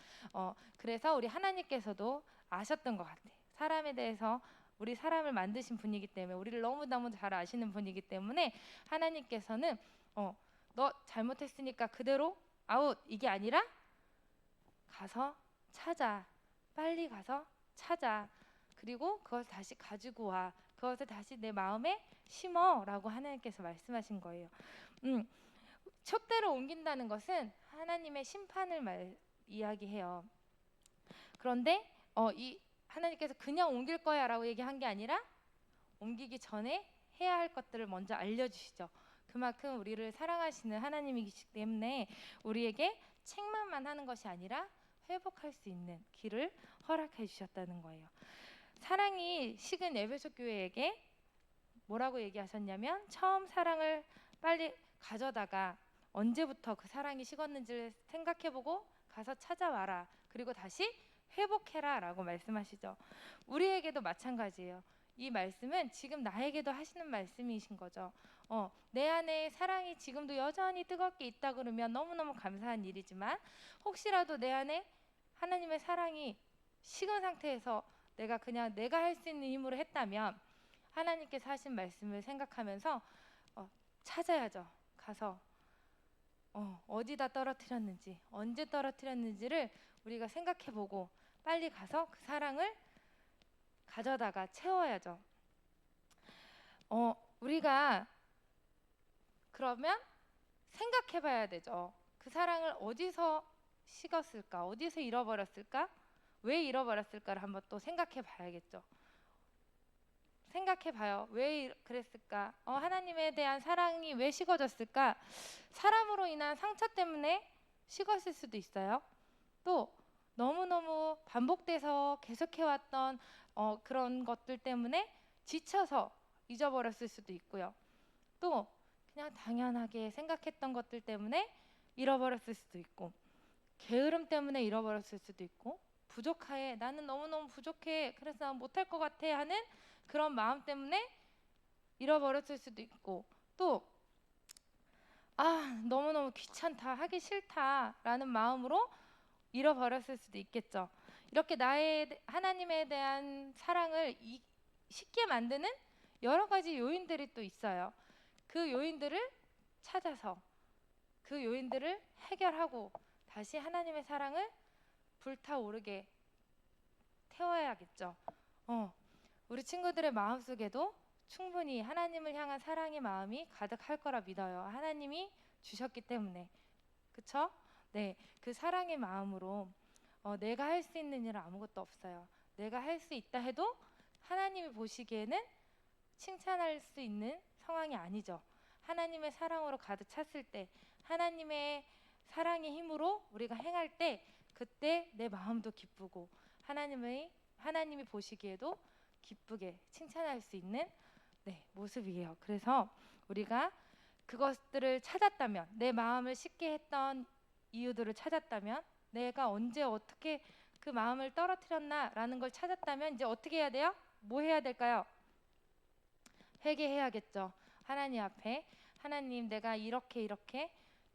그래서 우리 하나님께서도 아셨던 것 같아요. 사람에 대해서, 우리 사람을 만드신 분이기 때문에, 우리를 너무너무 잘 아시는 분이기 때문에 하나님께서는 너 잘못했으니까 그대로 아웃, 이게 아니라 가서 찾아, 빨리 가서 찾아, 그리고 그것을 다시 가지고 와, 그것을 다시 내 마음에 심어 라고 하나님께서 말씀하신 거예요. 촛대를 옮긴다는 것은 하나님의 심판을 이야기해요. 그런데 이 하나님께서 그냥 옮길 거야 라고 얘기한 게 아니라 옮기기 전에 해야 할 것들을 먼저 알려주시죠. 그만큼 우리를 사랑하시는 하나님이시기 때문에 우리에게 책망만 하는 것이 아니라 회복할 수 있는 길을 허락해 주셨다는 거예요. 사랑이 식은 에베소 교회에게 뭐라고 얘기하셨냐면 처음 사랑을 빨리 가져다가 언제부터 그 사랑이 식었는지를 생각해보고 가서 찾아와라. 그리고 다시 회복해라 라고 말씀하시죠. 우리에게도 마찬가지예요. 이 말씀은 지금 나에게도 하시는 말씀이신 거죠. 내 안에 사랑이 지금도 여전히 뜨겁게 있다 그러면 너무너무 감사한 일이지만 혹시라도 내 안에 하나님의 사랑이 식은 상태에서 내가 그냥 내가 할 수 있는 힘으로 했다면 하나님께서 하신 말씀을 생각하면서 찾아야죠. 가서 어디다 떨어뜨렸는지 언제 떨어뜨렸는지를 우리가 생각해보고 빨리 가서 그 사랑을 가져다가 채워야죠. 우리가 그러면 생각해봐야 되죠. 그 사랑을 어디서 식었을까? 어디서 잃어버렸을까? 왜 잃어버렸을까를 한번 또 생각해봐야겠죠. 생각해봐요. 왜 그랬을까? 하나님에 대한 사랑이 왜 식어졌을까? 사람으로 인한 상처 때문에 식었을 수도 있어요. 또 너무너무 반복돼서 계속해왔던 그런 것들 때문에 지쳐서 잊어버렸을 수도 있고요. 또 그냥 당연하게 생각했던 것들 때문에 잃어버렸을 수도 있고, 게으름 때문에 잃어버렸을 수도 있고, 부족해, 나는 너무너무 부족해, 그래서 난 못할 것 같아 하는 그런 마음 때문에 잃어버렸을 수도 있고, 또 너무너무 귀찮다, 하기 싫다 라는 마음으로 잃어버렸을 수도 있겠죠. 이렇게 나의 하나님에 대한 사랑을 쉽게 만드는 여러 가지 요인들이 또 있어요. 그 요인들을 찾아서 그 요인들을 해결하고 다시 하나님의 사랑을 불타오르게 태워야겠죠. 우리 친구들의 마음속에도 충분히 하나님을 향한 사랑의 마음이 가득할 거라 믿어요. 하나님이 주셨기 때문에. 그쵸? 네, 그 사랑의 마음으로 내가 할 수 있는 일은 아무것도 없어요. 내가 할 수 있다 해도 하나님이 보시기에는 칭찬할 수 있는 상황이 아니죠. 하나님의 사랑으로 가득 찼을 때, 하나님의 사랑의 힘으로 우리가 행할 때, 그때 내 마음도 기쁘고 하나님이 보시기에도 기쁘게 칭찬할 수 있는 모습이에요. 그래서 우리가 그것들을 찾았다면, 내 마음을 식게 했던 이유들을 찾았다면, 내가 언제 어떻게 그 마음을 떨어뜨렸나라는 걸 찾았다면 이제 어떻게 해야 돼요? 뭐 해야 될까요? 회개해야겠죠. 하나님 앞에, 하나님, 내가 이렇게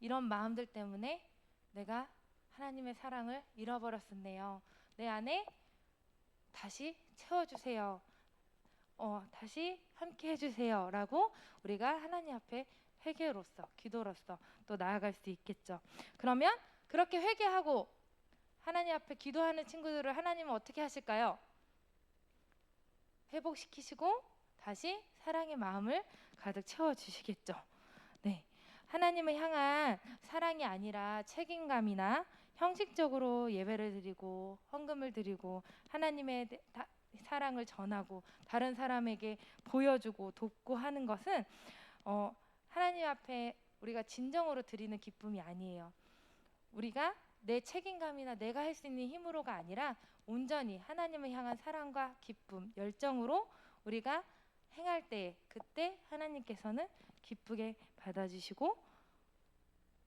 이런 마음들 때문에 내가 하나님의 사랑을 잃어버렸었네요. 내 안에 다시 채워주세요. 다시 함께 해주세요 라고 우리가 하나님 앞에 회개로서, 기도로서 또 나아갈 수 있겠죠. 그러면 그렇게 회개하고 하나님 앞에 기도하는 친구들을 하나님은 어떻게 하실까요? 회복시키시고 다시 사랑의 마음을 가득 채워주시겠죠. 네, 하나님을 향한 사랑이 아니라 책임감이나 형식적으로 예배를 드리고 헌금을 드리고 하나님의 사랑을 전하고 다른 사람에게 보여주고 돕고 하는 것은 하나님 앞에 우리가 진정으로 드리는 기쁨이 아니에요. 우리가 내 책임감이나 내가 할 수 있는 힘으로가 아니라 온전히 하나님을 향한 사랑과 기쁨, 열정으로 우리가 행할 때, 그때 하나님께서는 기쁘게 받아주시고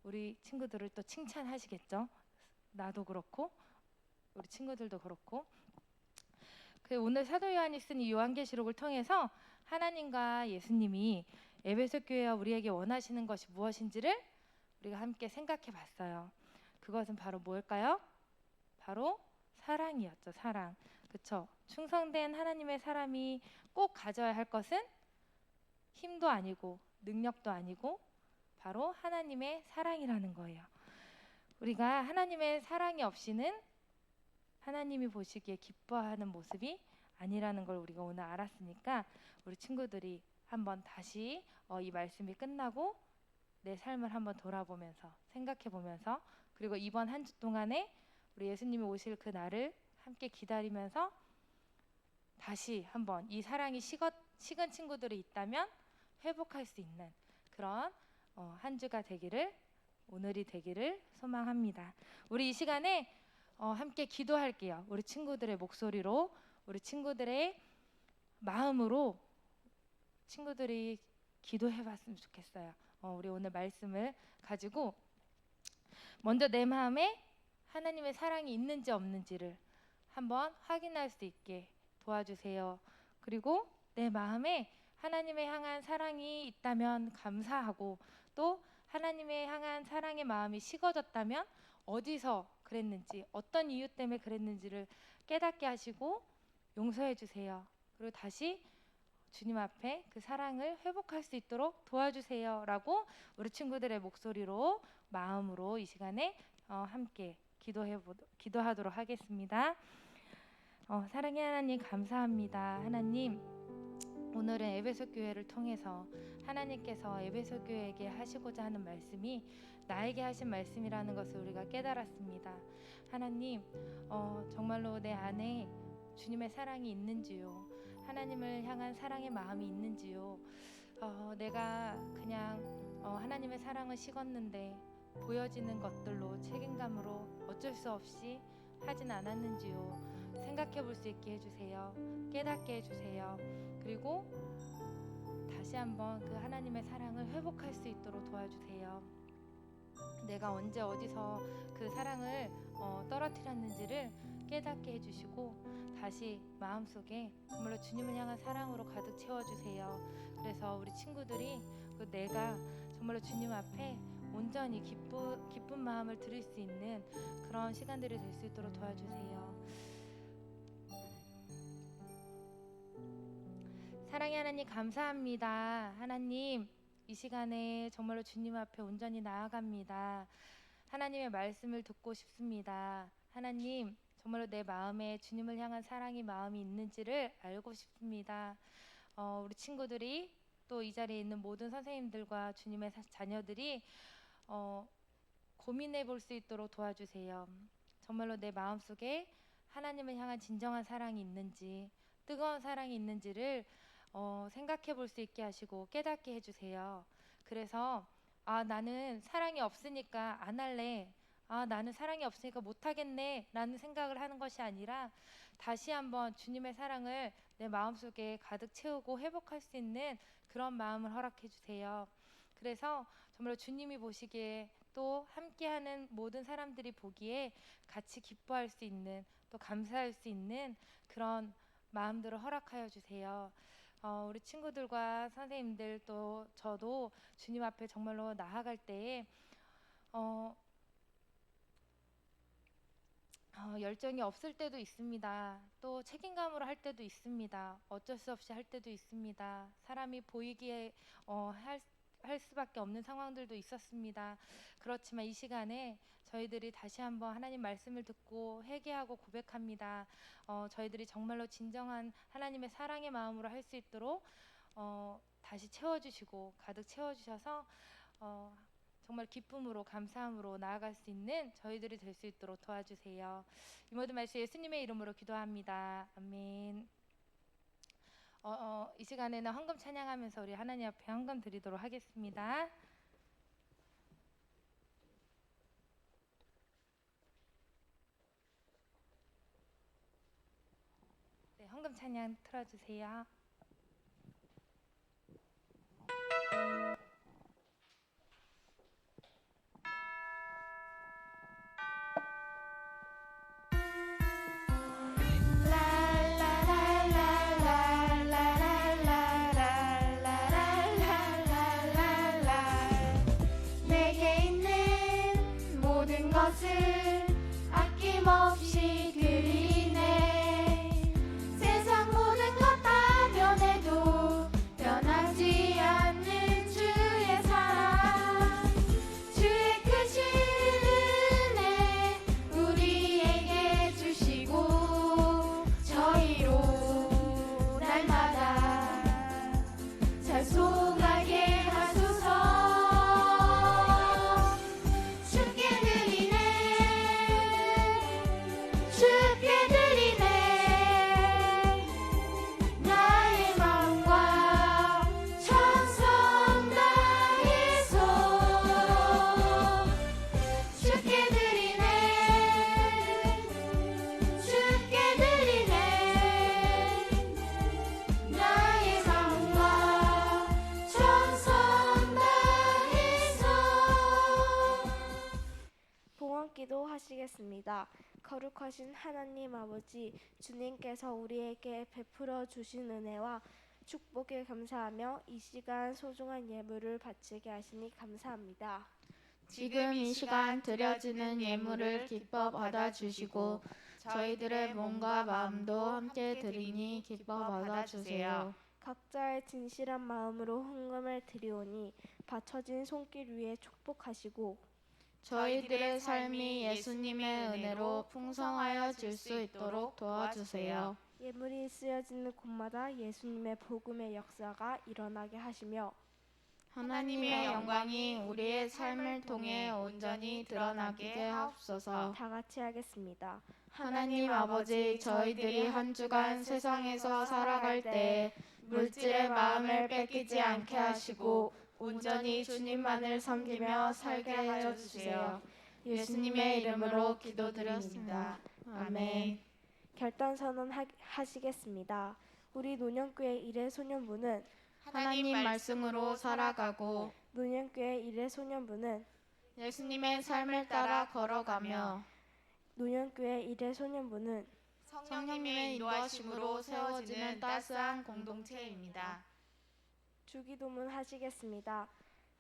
우리 친구들을 또 칭찬하시겠죠. 나도 그렇고 우리 친구들도 그렇고. 오늘 사도 요한이 쓴 이 요한계시록을 통해서 하나님과 예수님이 에베소 교회와 우리에게 원하시는 것이 무엇인지를 우리가 함께 생각해 봤어요. 그것은 바로 뭘까요? 바로 사랑이었죠. 사랑. 그렇죠? 충성된 하나님의 사람이 꼭 가져야 할 것은 힘도 아니고 능력도 아니고 바로 하나님의 사랑이라는 거예요. 우리가 하나님의 사랑이 없이는 하나님이 보시기에 기뻐하는 모습이 아니라는 걸 우리가 오늘 알았으니까 우리 친구들이 한번 다시 이 말씀이 끝나고 내 삶을 한번 돌아보면서 생각해보면서, 그리고 이번 한 주 동안에 우리 예수님이 오실 그 날을 함께 기다리면서 다시 한번 이 사랑이 식은 친구들이 있다면 회복할 수 있는 그런 한 주가 되기를, 오늘이 되기를 소망합니다. 우리 이 시간에 함께 기도할게요. 우리 친구들의 목소리로 우리 친구들의 마음으로 친구들이 기도해 봤으면 좋겠어요. 우리 오늘 말씀을 가지고 먼저 내 마음에 하나님의 사랑이 있는지 없는지를 한번 확인할 수 있게 도와주세요. 그리고 내 마음에 하나님의 향한 사랑이 있다면 감사하고, 또 하나님의 향한 사랑의 마음이 식어졌다면 어디서 그랬는지, 어떤 이유 때문에 그랬는지를 깨닫게 하시고 용서해 주세요. 그리고 다시 주님 앞에 그 사랑을 회복할 수 있도록 도와주세요 라고 우리 친구들의 목소리로, 마음으로 이 시간에 함께 기도하도록 하겠습니다. 사랑의 하나님, 감사합니다. 하나님, 오늘은 에베소 교회를 통해서 하나님께서 에베소 교회에게 하시고자 하는 말씀이 나에게 하신 말씀이라는 것을 우리가 깨달았습니다. 하나님, 정말로 내 안에 주님의 사랑이 있는지요, 하나님을 향한 사랑의 마음이 있는지요, 내가 그냥 하나님의 사랑을 식었는데 보여지는 것들로 책임감으로 어쩔 수 없이 하진 않았는지요, 생각해 볼 수 있게 해주세요. 깨닫게 해주세요. 그리고 다시 한번 그 하나님의 사랑을 회복할 수 있도록 도와주세요. 내가 언제 어디서 그 사랑을 떨어뜨렸는지를 깨닫게 해주시고 다시 마음속에 정말로 주님을 향한 사랑으로 가득 채워주세요. 그래서 우리 친구들이 내가 정말로 주님 앞에 온전히 기쁜 마음을 드릴 수 있는 그런 시간들이 될 수 있도록 도와주세요. 사랑의 하나님, 감사합니다. 하나님, 이 시간에 정말로 주님 앞에 온전히 나아갑니다. 하나님의 말씀을 듣고 싶습니다. 하나님, 정말로 내 마음에 주님을 향한 사랑의 마음이 있는지를 알고 싶습니다. 우리 친구들이, 또 이 자리에 있는 모든 선생님들과 주님의 자녀들이 고민해 볼 수 있도록 도와주세요. 정말로 내 마음속에 하나님을 향한 진정한 사랑이 있는지, 뜨거운 사랑이 있는지를 생각해 볼 수 있게 하시고 깨닫게 해주세요. 그래서 나는 사랑이 없으니까 안 할래, 나는 사랑이 없으니까 못하겠네 라는 생각을 하는 것이 아니라 다시 한번 주님의 사랑을 내 마음속에 가득 채우고 회복할 수 있는 그런 마음을 허락해 주세요. 그래서 정말 주님이 보시기에, 또 함께하는 모든 사람들이 보기에 같이 기뻐할 수 있는, 또 감사할 수 있는 그런 마음들을 허락하여 주세요. 우리 친구들과 선생님들, 또 저도 주님 앞에 정말로 나아갈 때에 열정이 없을 때도 있습니다. 또 책임감으로 할 때도 있습니다. 어쩔 수 없이 할 때도 있습니다. 사람이 보이기에 할 수밖에 없는 상황들도 있었습니다. 그렇지만 이 시간에 저희들이 다시 한번 하나님 말씀을 듣고 회개하고 고백합니다. 저희들이 정말로 진정한 하나님의 사랑의 마음으로 할 수 있도록 다시 채워주시고 가득 채워주셔서 정말 기쁨으로, 감사함으로 나아갈 수 있는 저희들이 될 수 있도록 도와주세요. 이 모든 말씀 예수님의 이름으로 기도합니다. 아멘. 이 시간에는 헌금 찬양하면서 우리 하나님 앞에 헌금 드리도록 하겠습니다. 네, 헌금 찬양 틀어주세요. 내게 있는 모든 것을 아낌없이 드리네. 세상 모든 것 다 변해도 변하지 않는 주의 사랑, 주의 크신 은혜 우리에게 주시고 저희로 날마다 잘 속하게 하소서. 주께 드리네 기도하시겠습니다. 거룩하신 하나님 아버지, 주님께서 우리에게 베풀어 주신 은혜와 축복에 감사하며 이 시간 소중한 예물을 바치게 하시니 감사합니다. 지금 이 시간 드려지는 예물을 기뻐 받아주시고 저희들의 몸과 마음도 함께 드리니 기뻐 받아주세요. 각자의 진실한 마음으로 헌금을 드리오니 바쳐진 손길 위에 축복하시고 저희들의 삶이 예수님의 은혜로 풍성하여 질 수 있도록 도와주세요. 예물이 쓰여지는 곳마다 예수님의 복음의 역사가 일어나게 하시며 하나님의 영광이 우리의 삶을 통해 온전히 드러나게 하옵소서. 다 같이 하겠습니다. 하나님 아버지, 저희들이 한 주간 세상에서 살아갈 때 물질의 마음을 뺏기지 않게 하시고 온전히 주님만을 섬기며 살게 하여 주세요. 예수님의 이름으로 기도드렸습니다. 아멘. 결단 선언하시겠습니다. 우리 노년교회 일회소년부는 하나님 말씀으로 살아가고 노년교회 일회소년부는 예수님의 삶을 따라 걸어가며 노년교회 일회소년부는 성령님의 인도하심으로 세워지는 따스한 공동체입니다. 주기도문 하시겠습니다.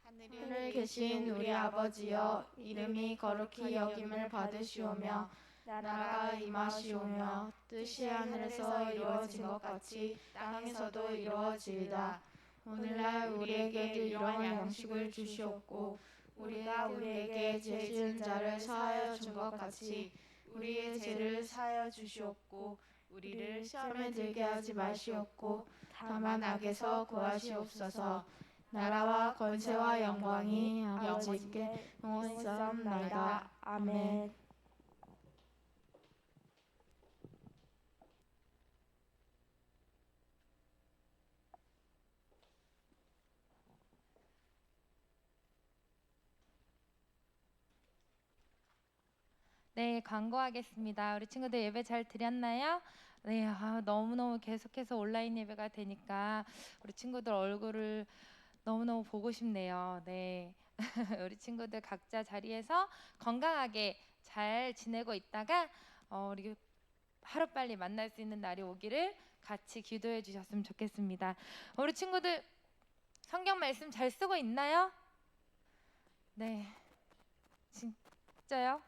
하늘에 계신 우리 아버지여, 이름이 거룩히 여김을 받으시오며 나라가 임하시오며 뜻이 하늘에서 이루어진 것 같이 땅에서도 이루어지이다. 오늘날 우리에게 일용할 양식을 주시옵고 우리가 우리에게 죄 지은 자를 사하여 준 것 같이 우리의 죄를 사하여 주시옵고 우리를 시험에 들게 하지 마시옵고 다만 악에서 구하시옵소서. 나라와 권세와 영광이 아버지께 영원히 쌓옵나이다. 아멘. 네, 광고하겠습니다. 우리 친구들 예배 잘 드렸나요? 네, 너무너무 계속해서 온라인 예배가 되니까 우리 친구들 얼굴을 너무너무 보고 싶네요. 네, 우리 친구들 각자 자리에서 건강하게 잘 지내고 있다가 우리 하루빨리 만날 수 있는 날이 오기를 같이 기도해 주셨으면 좋겠습니다. 우리 친구들 성경 말씀 잘 쓰고 있나요? 네, 진짜요?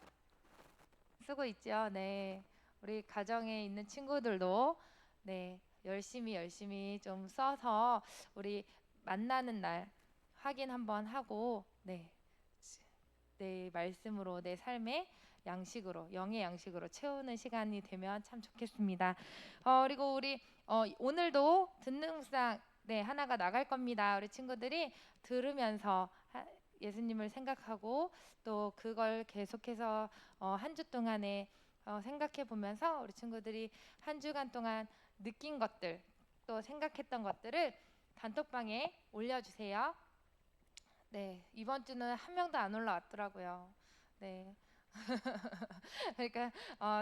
쓰고 있죠. 네, 우리 가정에 있는 친구들도 네 열심히 좀 써서 우리 만나는 날 확인 한번 하고 네 말씀으로 내 삶의 양식으로 영의 양식으로 채우는 시간이 되면 참 좋겠습니다. 그리고 우리 오늘도 듣는 묵상 네 하나가 나갈 겁니다. 우리 친구들이 들으면서 예수님을 생각하고 또 그걸 계속해서 한 주 동안에 생각해 보면서 우리 친구들이 한 주간 동안 느낀 것들 또 생각했던 것들을 단톡방에 올려주세요. 네, 이번 주는 한 명도 안 올라왔더라고요. 네, 그러니까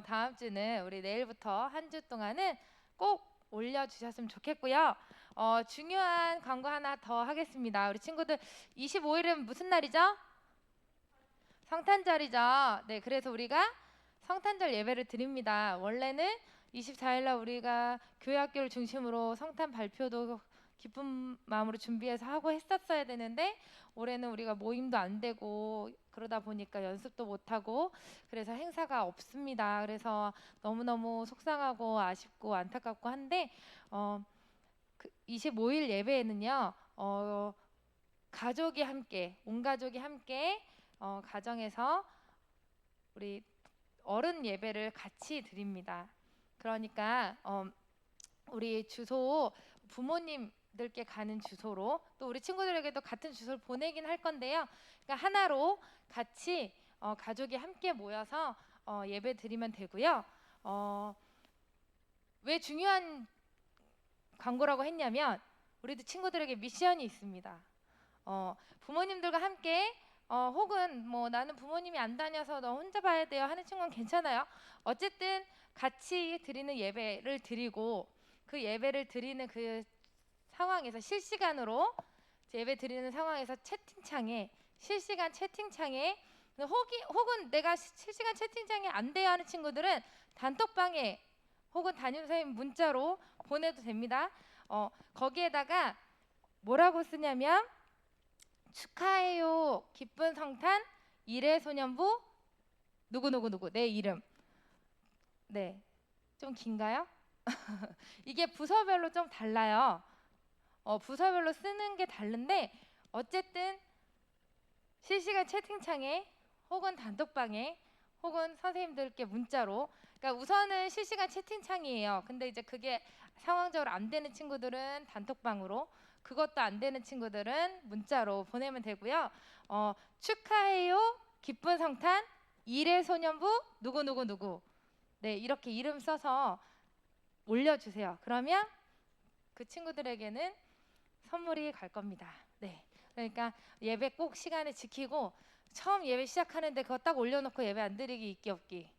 다음 주는 우리 내일부터 한 주 동안은 꼭 올려주셨으면 좋겠고요. 중요한 광고 하나 더 하겠습니다. 우리 친구들 25일은 무슨 날이죠? 성탄절이죠. 네, 그래서 우리가 성탄절 예배를 드립니다. 원래는 24일 날 우리가 교회 학교를 중심으로 성탄 발표도 기쁜 마음으로 준비해서 하고 했었어야 되는데 올해는 우리가 모임도 안 되고 그러다 보니까 연습도 못 하고 그래서 행사가 없습니다. 그래서 너무너무 속상하고 아쉽고 안타깝고 한데 25일 예배에는요 가족이 함께 온 가족이 함께 가정에서 우리 어른 예배를 같이 드립니다. 그러니까 우리 주소 부모님들께 가는 주소로 또 우리 친구들에게도 같은 주소를 보내긴 할 건데요. 그러니까 하나로 같이 가족이 함께 모여서 예배 드리면 되고요. 왜 중요한 광고라고 했냐면 우리도 친구들에게 미션이 있습니다. 부모님들과 함께 혹은 뭐 나는 부모님이 안 다녀서 너 혼자 봐야 돼요 하는 친구는 괜찮아요. 어쨌든 같이 드리는 예배를 드리고 그 예배를 드리는 그 상황에서 실시간으로 예배 드리는 상황에서 실시간 채팅창에 혹은 내가 실시간 채팅창이 안 돼야 하는 친구들은 단톡방에 혹은 담임 선생님 문자로 보내도 됩니다. 거기에다가 뭐라고 쓰냐면 축하해요 기쁜 성탄 일회소년부 누구누구누구 내 이름. 네, 좀 긴가요? 이게 부서별로 좀 달라요. 부서별로 쓰는 게 다른데 어쨌든 실시간 채팅창에 혹은 단톡방에 혹은 선생님들께 문자로, 그러니까 우선은 실시간 채팅창이에요. 근데 이제 그게 상황적으로 안 되는 친구들은 단톡방으로, 그것도 안 되는 친구들은 문자로 보내면 되고요. 축하해요 기쁜 성탄 일회소년부 누구누구누구, 네, 이렇게 이름 써서 올려주세요. 그러면 그 친구들에게는 선물이 갈 겁니다. 네, 그러니까 예배 꼭 시간에 지키고, 처음 예배 시작하는데 그거 딱 올려놓고 예배 안 드리기 있기 없기.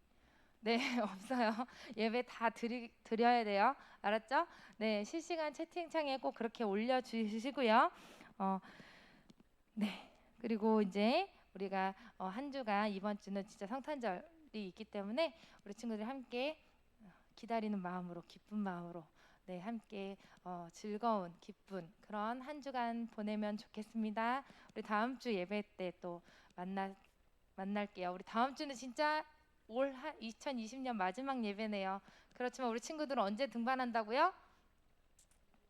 네, 없어요. 예배 다 드려야 돼요. 알았죠? 네, 실시간 채팅창에 꼭 그렇게 올려주시고요. 네, 그리고 이제 우리가 한 주간 이번 주는 진짜 성탄절이 있기 때문에 우리 친구들 함께 기다리는 마음으로, 기쁜 마음으로, 네, 함께 즐거운 기쁜 그런 한 주간 보내면 좋겠습니다. 우리 다음 주 예배 때 또 만날게요. 우리 다음 주는 진짜 올 2020년 마지막 예배네요. 그렇지만 우리 친구들은 언제 등반한다고요?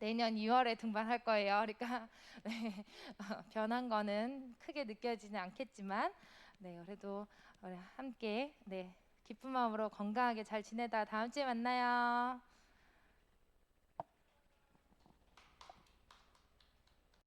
내년 2월에 등반할 거예요. 그러니까 네, 변한 거는 크게 느껴지지 않겠지만, 네, 그래도 우리 함께 네, 기쁜 마음으로 건강하게 잘 지내다 다음 주에 만나요.